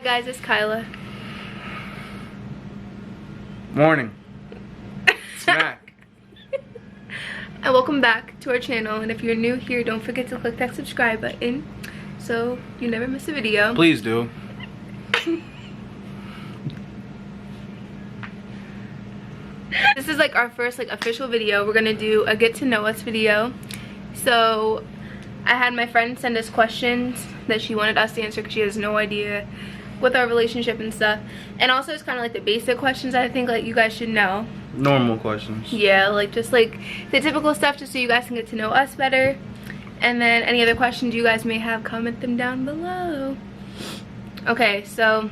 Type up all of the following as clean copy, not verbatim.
Hi guys, it's Khiylah. Morning. Smack. And welcome back to our channel. And if you're new here, don't forget to click that subscribe button so you never miss a video. Please do. This is like our first official video. We're gonna do a get to know us video. So I had my friend send us questions that she wanted us to answer because she has no idea with our relationship and stuff. And also it's kind of like the basic questions I think like you guys should know. Normal questions. Yeah, like just like the typical stuff, just so you guys can get to know us better. And then any other questions you guys may have, comment them down below. Okay, so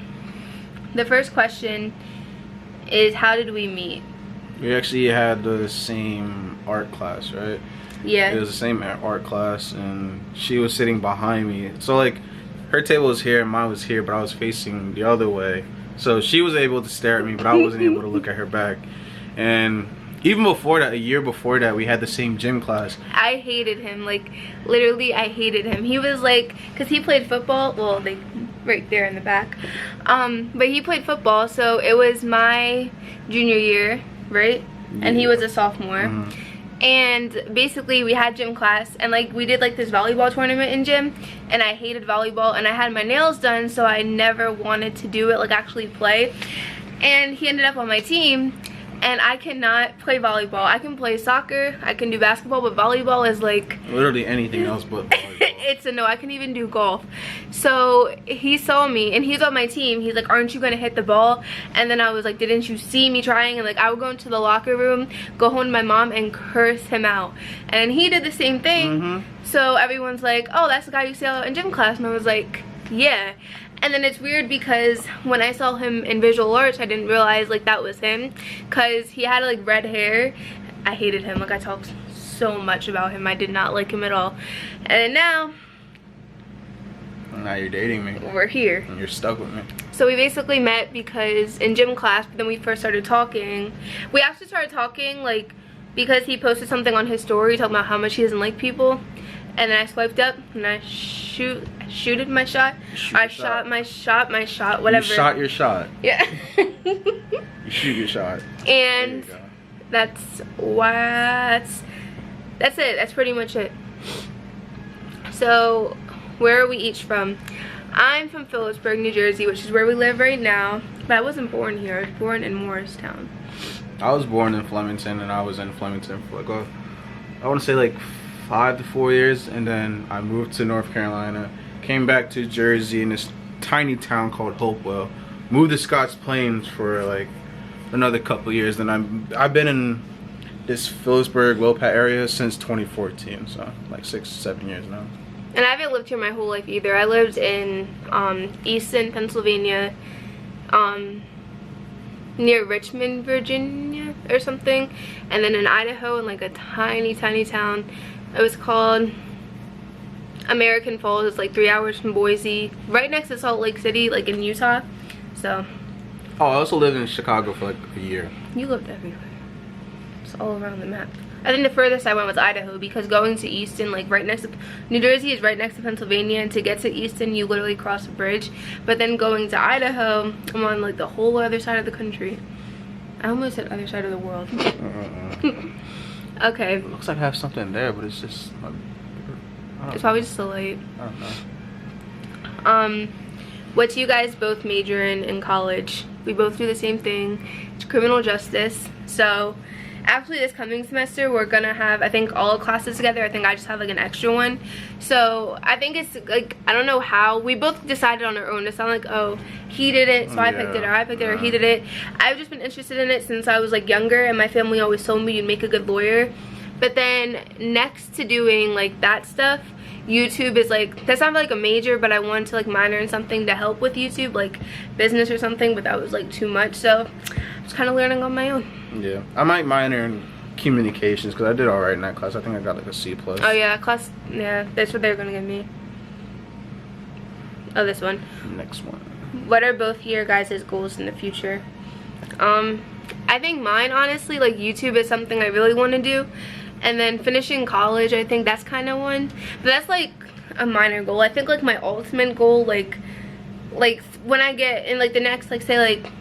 the first question is, how did we meet? We actually had the same art class, right? Yeah. It was the same art class, and she was sitting behind me. So like, her table was here and mine was here, but I was facing the other way. So she was able to stare at me, but I wasn't able to look at her back. And even before that, a year before that, we had the same gym class. I hated him, like literally I hated him. He was like, because he played football, well, like right there in the back, but he played football, so it was my junior year, right? Yeah. And he was a sophomore. Mm-hmm. And basically we had gym class, and like we did like this volleyball tournament in gym, and I hated volleyball, and I had my nails done, so I never wanted to do it, like actually play. And he ended up on my team, and I cannot play volleyball. I can play soccer, I can do basketball, but volleyball is like literally anything else but volleyball. It's a no. I can even do golf. So he saw me, and he's on my team. He's like, aren't you gonna hit the ball? And then I was like, didn't you see me trying? And like I would go into the locker room, go home to my mom, and curse him out. And he did the same thing. Mm-hmm. So everyone's like, oh, that's the guy you saw in gym class. And I was like, yeah. And then it's weird because when I saw him in visual arts, I didn't realize like that was him, because he had like red hair. I hated him. Like I talked so much about him. I did not like him at all. And now you're dating me. We're here. And you're stuck with me. So we basically met because in gym class, but then we first started talking. We actually started talking like because he posted something on his story talking about how much he doesn't like people. And then I swiped up and I shooted my shot. I shot my shot, whatever. You shot your shot. Yeah. You shoot your shot. And that's why that's it. That's pretty much it. So where are we each from? I'm from Phillipsburg, New Jersey, which is where we live right now. But I wasn't born here. I was born in Morristown. I was born in Flemington, and I was in Flemington for like I want to say like 5 to 4 years, and then I moved to North Carolina, came back to Jersey in this tiny town called Hopewell, moved to Scotts Plains for like another couple years. Then I've been in this Phillipsburg, Wilpat area since 2014, so like 6-7 years now. And I haven't lived here my whole life either. I lived in Easton, Pennsylvania, near Richmond, Virginia or something, and then in Idaho in like a tiny town. It was called American Falls. It's like 3 hours from Boise, right next to Salt Lake City, like in Utah. So I also lived in Chicago for like a year. You lived everywhere. It's all around the map. I think the furthest I went was Idaho, because going to Easton, like right next to New Jersey is right next to Pennsylvania, and to get to Easton you literally cross a bridge. But then going to Idaho, I'm on like the whole other side of the country. I almost said other side of the world. Okay. It looks like I have something there, but it's just it's probably just the light. I don't know. What do you guys both major in college? We both do the same thing. It's criminal justice. So actually this coming semester we're gonna have, I think, all classes together. I think I just have like an extra one. So I think it's like, I don't know how we both decided on our own. It's not like, oh, he did it so I picked it, or I picked it, or he did it. I've just been interested in it since I was like younger, and my family always told me you'd make a good lawyer. But then next to doing like that stuff, YouTube is like, that's not like a major, but I wanted to like minor in something to help with YouTube, like business or something, but that was like too much, so I was kind of learning on my own. Yeah, I might minor in communications because I did all right in that class. I think I got like a C+. Oh yeah, class, yeah, that's what they're gonna give me. Oh, this one. Next one. What are both your guys' goals in the future? I think mine, honestly, like YouTube is something I really want to do. And then finishing college, I think that's kind of one. But that's like a minor goal. I think like my ultimate goal, like when I get in like the next, like say like,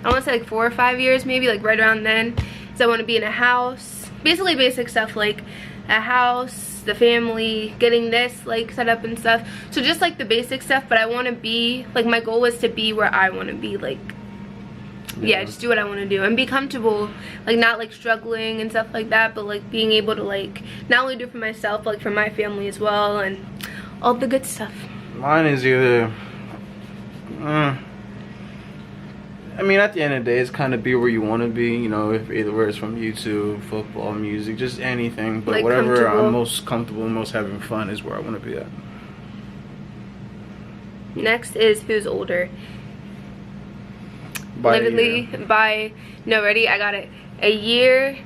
I want to say like 4 or 5 years maybe, like right around then, so I want to be in a house, basically basic stuff like a house, the family, getting this like set up and stuff. So just like the basic stuff, but I want to be like, my goal is to be where I want to be, like yeah, just do what I want to do and be comfortable, like not like struggling and stuff like that, but like being able to like not only do it for myself, but like for my family as well, and all the good stuff. Mine is either I mean, at the end of the day, it's kind of be where you want to be, you know, if either it's from YouTube, football, music, just anything, but like whatever I'm most comfortable and most having fun is where I want to be at. Next is who's older. By literally by, no, ready, I got it, a year,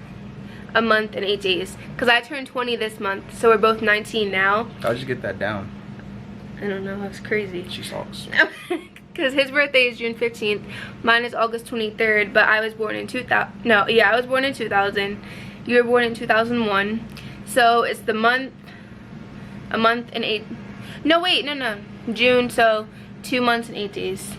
a month, and 8 days, because I turned 20 this month, so we're both 19 now. How'd you get that down? I don't know, that's crazy. She sucks. Because his birthday is June 15th, mine is August 23rd, but I was born in 2000, no, yeah, I was born in 2000, you were born in 2001, so it's the month, a month and 8, no wait, no, June, so 2 months and 8 days.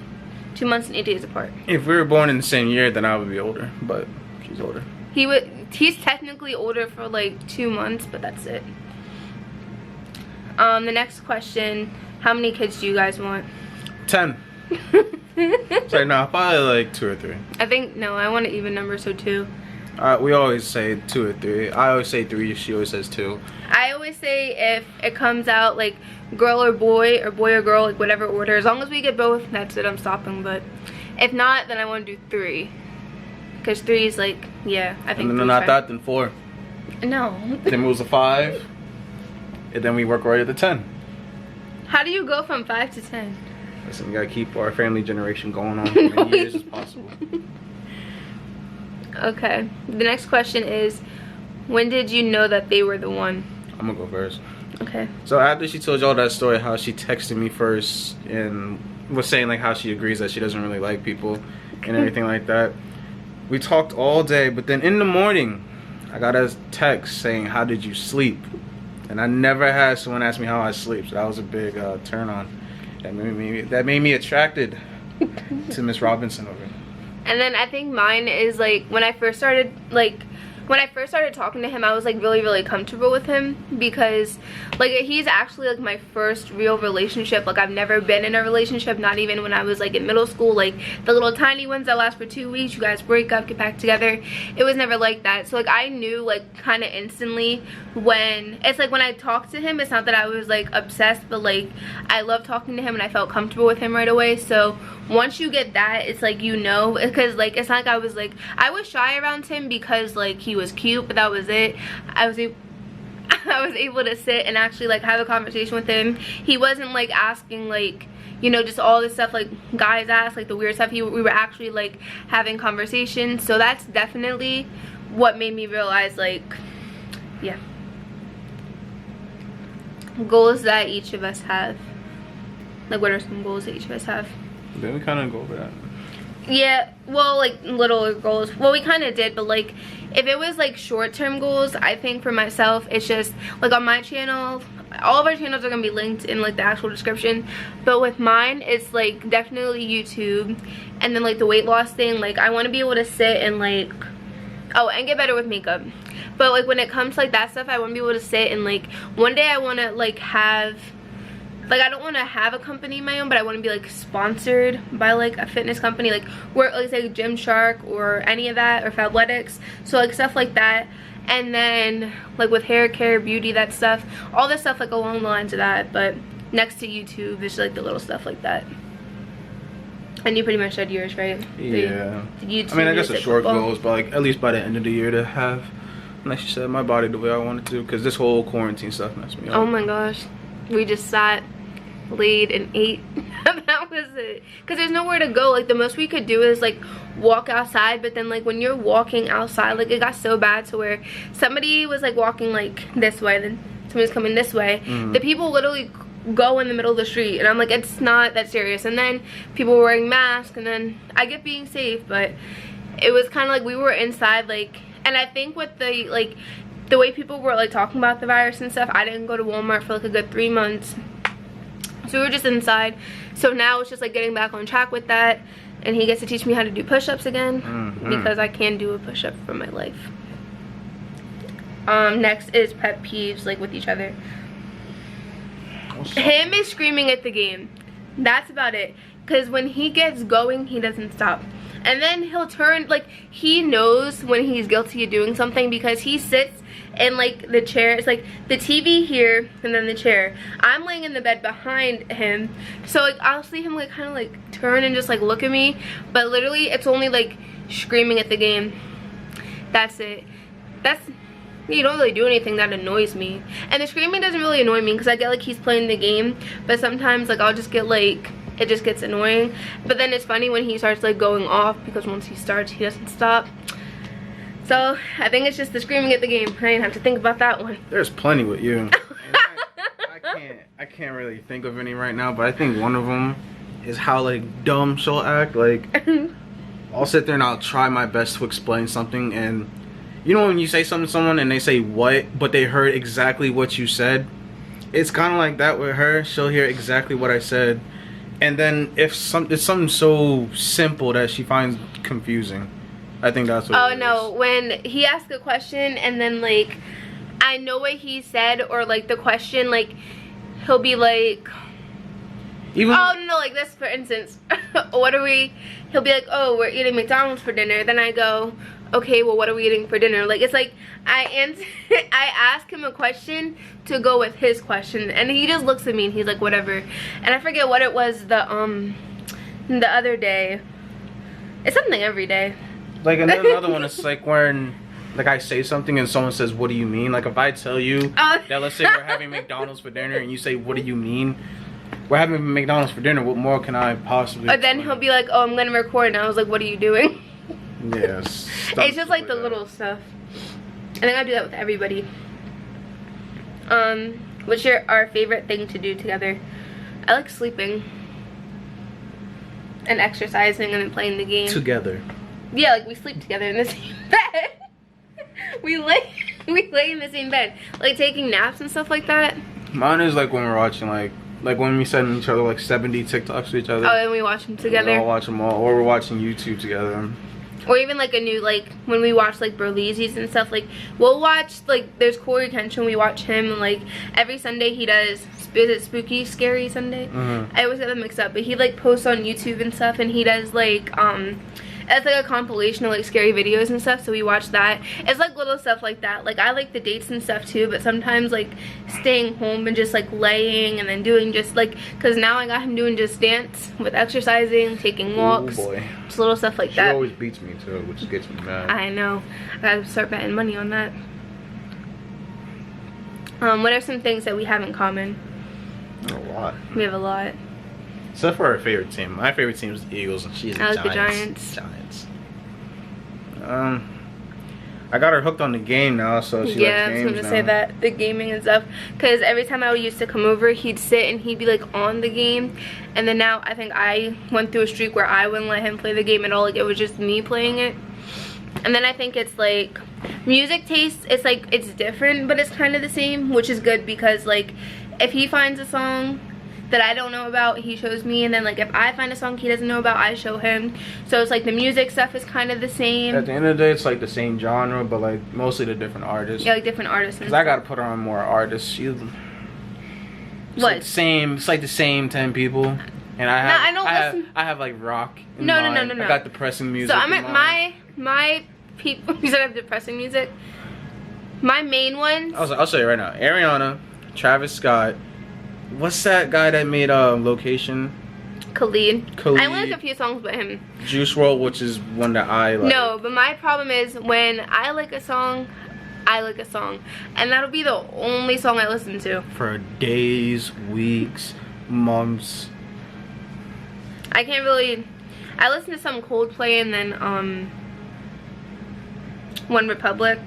2 months and 8 days apart. If we were born in the same year, then I would be older, but she's older. He's technically older for like 2 months, but that's it. The next question, how many kids do you guys want? 10. Sorry, no, probably like 2 or 3. I think, no, I want an even number, so 2. We always say 2 or 3. I always say 3, she always says 2. I always say if it comes out like girl or boy or girl, like whatever order, as long as we get both, that's it, I'm stopping. But if not, then I want to do 3, because 3 is like, yeah, I think. And then not that, then 4. No. Then moves to 5, and then we work right at the 10. How do you go from 5 to 10? Listen, we gotta keep our family generation going on as many years as possible. Okay, the next question is, when did you know that they were the one? I'm gonna go first. Okay. So after she told y'all that story, how she texted me first and was saying like how she agrees that she doesn't really like people and everything like that, we talked all day, but then in the morning I got a text saying, how did you sleep? And I never had someone ask me how I sleep, so that was a big turn on. That made me attracted to Miss Robinson over. And then I think mine is like, when I first started talking to him, I was like really comfortable with him, because like he's actually like my first real relationship. Like I've never been in a relationship, not even when I was like in middle school, like the little tiny ones that last for 2 weeks, you guys break up, get back together. It was never like that. So like I knew like kind of instantly when it's like, when I talked to him, it's not that I was like obsessed, but like I loved talking to him and I felt comfortable with him right away. So once you get that, it's like, you know, because like it's not like I was shy around him because like he was cute, but that was it. I was able to sit and actually like have a conversation with him. He wasn't like asking like, you know, just all this stuff like guys ask, like the weird stuff. We were actually like having conversations. So that's definitely what made me realize, like, yeah, goals that each of us have. Like, what are some goals that each of us have? Then we kind of go over that. Yeah, well, like little goals, well, we kind of did, but like if it was like short-term goals, I think for myself, it's just like on my channel, all of our channels are gonna be linked in like the actual description, but with mine, it's like definitely YouTube, and then like the weight loss thing. Like I want to be able to sit and like, oh, and get better with makeup. But like when it comes to like that stuff, I want to be able to sit and like one day I want to like have, like I don't want to have a company of my own, but I want to be like sponsored by like a fitness company, like where like say Gymshark or any of that, or Fabletics, so like stuff like that. And then like with hair care, beauty, that stuff, all this stuff like along the lines of that. But next to YouTube, there's like the little stuff like that. And you pretty much said yours, right? Yeah. The YouTube, I mean, I guess the short football goals, but like at least by the end of the year to have, like you said, my body the way I wanted to, because this whole quarantine stuff messed me up. Oh my gosh, we just sat, laid, and ate. That was it, because there's nowhere to go. Like the most we could do is like walk outside, but then like when you're walking outside, like it got so bad to where somebody was like walking like this way, then somebody's coming this way. The people literally go in the middle of the street, and I'm like, it's not that serious. And then people were wearing masks, and then I get being safe, but it was kind of like we were inside, like, and I think with the like the way people were like talking about the virus and stuff, I didn't go to Walmart for like a good 3 months. So we were just inside, So now it's just like getting back on track with that, and he gets to teach me how to do push-ups again, because I can do a push-up for my life. Next is pet peeves, like with each other. Him is screaming at the game. That's about it. Because when he gets going, he doesn't stop. And then he'll turn, like, he knows when he's guilty of doing something, because he sits in, like, the chair. It's like the TV here and then the chair. I'm laying in the bed behind him. So, like, I'll see him, like, kind of, like, turn and just, like, look at me. But literally, it's only, like, screaming at the game. That's it. You don't really do anything that annoys me. And the screaming doesn't really annoy me, because I get, like, he's playing the game. But sometimes, like, I'll just get, like, it just gets annoying. But then it's funny when he starts, like, going off, because once he starts, he doesn't stop. So I think it's just the screaming at the game. I didn't have to think about that one. There's plenty with you. And I can't really think of any right now, but I think one of them is how, like, dumb she'll act. Like, I'll sit there and I'll try my best to explain something, and you know when you say something to someone and they say what, but they heard exactly what you said? It's kind of like that with her. She'll hear exactly what I said, and then if it's something so simple that she finds confusing, I think that's what it is. No, when he asks a question and then, like, I know what he said, or, like, the question, like, he'll be like, no, like this, for instance. He'll be like, oh, we're eating McDonald's for dinner. Then I go, okay, well, what are we eating for dinner? Like, it's like I ask him a question to go with his question, and he just looks at me and he's like, whatever. And I forget what it was the other day. It's something every day. Like, another one is like when, like, I say something and someone says, what do you mean? Like, if I tell you that, let's say we're having McDonald's for dinner, and you say, what do you mean? We're having McDonald's for dinner, what more can I possibly Or then he'll be like, oh, I'm gonna record, and I was like, what are you doing? Yes. It's just like the little stuff. I think I do that with everybody. What's our favorite thing to do together? I like sleeping and exercising and then playing the game together. Yeah, like we sleep together in the same bed. we lay in the same bed, like taking naps and stuff like that. Mine is like when we're watching, like when we send each other like 70 TikToks to each other. Oh, and we watch them together. We all watch them all, or we're watching YouTube together. Or even like a new, like when we watch like Burleezy's and stuff, like we'll watch, like there's Corey Kenshin, we watch him, and like every Sunday he does, is it Spooky Scary Sunday? I always get them mixed up, but he like posts on YouTube and stuff, and he does like it's like a compilation of like scary videos and stuff, so we watch that. It's like little stuff like that. Like I like the dates and stuff too, but sometimes like staying home and just like laying and then doing just like, because now I got him doing just dance with exercising, taking walks. Oh boy. Just little stuff like that. She always beats me too, which gets me mad. I know. I gotta start betting money on that. What are some things that we have in common? A lot. We have a lot. Except for our favorite team. My favorite team is the Eagles, and she's the Giants. I like the Giants. Giants. I got her hooked on the game now, so she likes games now. Yeah, I was gonna say that, the gaming and stuff. Because every time I used to come over, he'd sit and he'd be like on the game. And then now I think I went through a streak where I wouldn't let him play the game at all. Like it was just me playing it. And then I think it's like music taste, it's like it's different, but it's kind of the same, which is good, because like if he finds a song that I don't know about, he shows me, and then like if I find a song he doesn't know about, I show him. So it's like the music stuff is kind of the same. At the end of the day, it's like the same genre, but like mostly the different artists. Yeah, like different artists. Because I gotta put on more artists. It's like the same. It's like the same 10 people, and I have like rock. No. I got depressing music. So I'm at my people. You said I have depressing music. My main ones. I'll say it right now. Ariana, Travis Scott. What's that guy that made Location? Khalid. I like a few songs by him. Juice WRLD, which is one that I like. No, but my problem is when I like a song, and that'll be the only song I listen to. For days, weeks, months. I can't really. I listen to some Coldplay and then One Republic.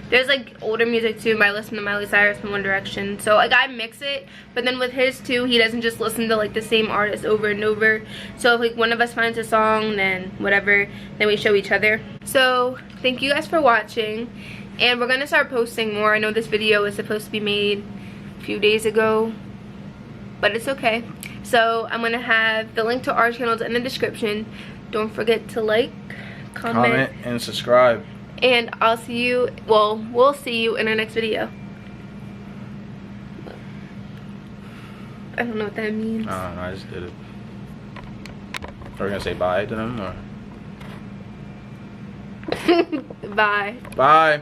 There's like older music too, but I listen to Miley Cyrus and One Direction. So like I mix it, but then with his too, he doesn't just listen to like the same artist over and over. So if like one of us finds a song, then whatever, then we show each other. So thank you guys for watching, and we're gonna start posting more. I know this video was supposed to be made a few days ago, but it's okay. So I'm gonna have the link to our channels in the description. Don't forget to like, comment and subscribe. And I'll see you, well, we'll see you in our next video. I don't know what that means. I don't know, I just did it. Are we gonna say bye to them or? Bye. Bye.